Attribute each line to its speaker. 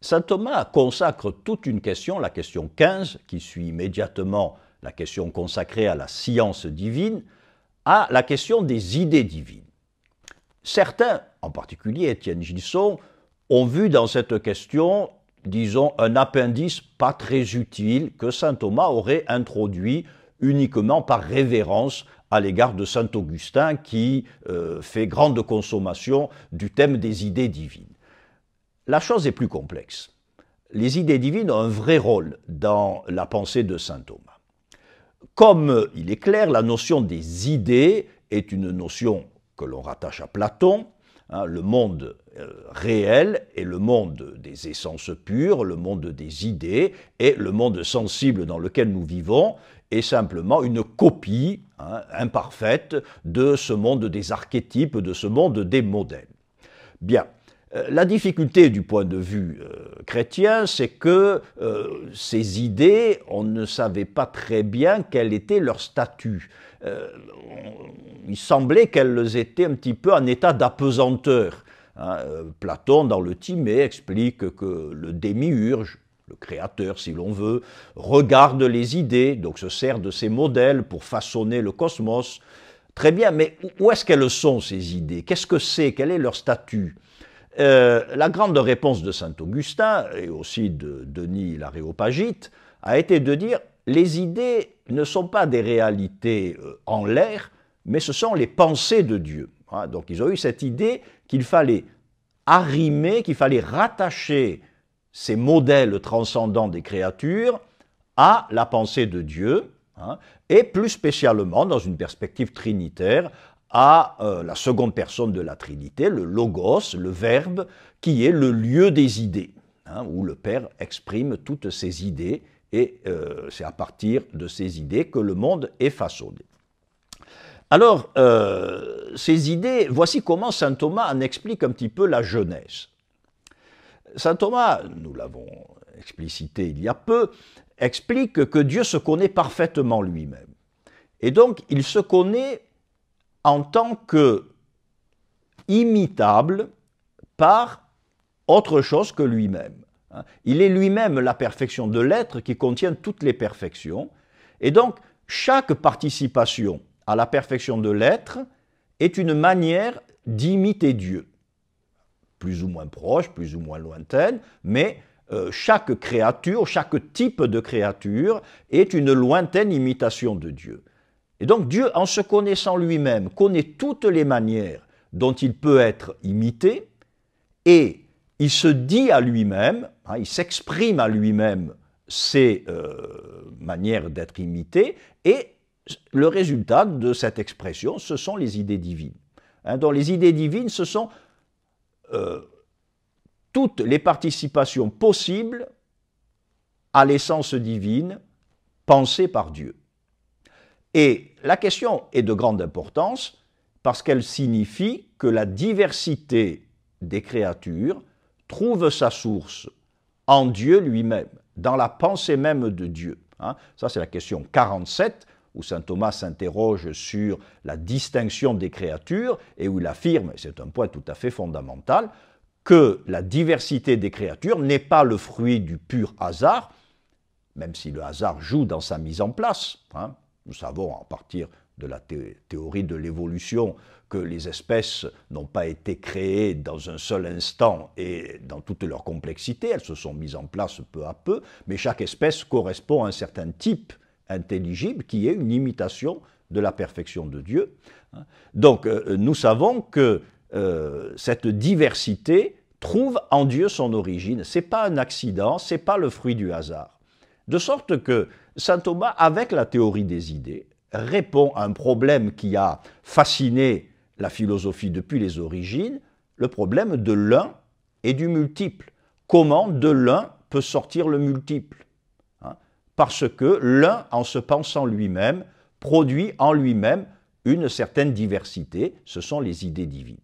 Speaker 1: saint Thomas consacre toute une question, la question 15, qui suit immédiatement la question consacrée à la science divine, à la question des idées divines. Certains, en particulier Étienne Gilson, ont vu dans cette question, disons, un appendice pas très utile que saint Thomas aurait introduit uniquement par révérence à l'égard de saint Augustin qui fait grande consommation du thème des idées divines. La chose est plus complexe. Les idées divines ont un vrai rôle dans la pensée de saint Thomas. Comme il est clair, la notion des idées est une notion que l'on rattache à Platon, le monde réel est le monde des essences pures, le monde des idées, et le monde sensible dans lequel nous vivons est simplement une copie imparfaite de ce monde des archétypes, de ce monde des modèles. Bien, la difficulté du point de vue chrétien, c'est que ces idées, on ne savait pas très bien quel était leur statut. Il semblait qu'elles étaient un petit peu en état d'apesanteur. Platon, dans le Timée, explique que le démiurge, le créateur si l'on veut, regarde les idées, donc se sert de ces modèles pour façonner le cosmos. Très bien, mais où est-ce qu'elles sont ces idées? Qu'est-ce que c'est? Quel est leur statut? La grande réponse de saint Augustin, et aussi de Denis l'Aréopagite, a été de dire les idées ne sont pas des réalités en l'air, mais ce sont les pensées de Dieu. Donc ils ont eu cette idée qu'il fallait arrimer, qu'il fallait rattacher ces modèles transcendants des créatures à la pensée de Dieu, et plus spécialement, dans une perspective trinitaire, à la seconde personne de la Trinité, le Logos, le Verbe, qui est le lieu des idées, où le Père exprime toutes ses idées, et c'est à partir de ces idées que le monde est façonné. Alors, ces idées, voici comment saint Thomas en explique un petit peu la genèse. Saint Thomas, nous l'avons explicité il y a peu, explique que Dieu se connaît parfaitement lui-même. Et donc, il se connaît en tant que imitable par autre chose que lui-même. Il est lui-même la perfection de l'être qui contient toutes les perfections. Et donc, chaque participation à la perfection de l'être est une manière d'imiter Dieu. Plus ou moins proche, plus ou moins lointaine, mais chaque créature, chaque type de créature est une lointaine imitation de Dieu. Et donc Dieu, en se connaissant lui-même, connaît toutes les manières dont il peut être imité, et il se dit à lui-même, il s'exprime à lui-même ces manières d'être imité, et le résultat de cette expression, ce sont les idées divines. Donc les idées divines, ce sont toutes les participations possibles à l'essence divine pensée par Dieu. Et la question est de grande importance parce qu'elle signifie que la diversité des créatures trouve sa source en Dieu lui-même, dans la pensée même de Dieu. Ça, c'est la question 47, où saint Thomas s'interroge sur la distinction des créatures et où il affirme, et c'est un point tout à fait fondamental, que la diversité des créatures n'est pas le fruit du pur hasard, même si le hasard joue dans sa mise en place. Nous savons, à partir de la théorie de l'évolution, que les espèces n'ont pas été créées dans un seul instant et dans toute leur complexité, elles se sont mises en place peu à peu, mais chaque espèce correspond à un certain type intelligible qui est une imitation de la perfection de Dieu. Donc nous savons que cette diversité trouve en Dieu son origine. Ce n'est pas un accident, ce n'est pas le fruit du hasard. De sorte que saint Thomas, avec la théorie des idées, répond à un problème qui a fasciné la philosophie depuis les origines, le problème de l'un et du multiple. Comment de l'un peut sortir le multiple? Parce que l'un, en se pensant lui-même, produit en lui-même une certaine diversité, ce sont les idées divines.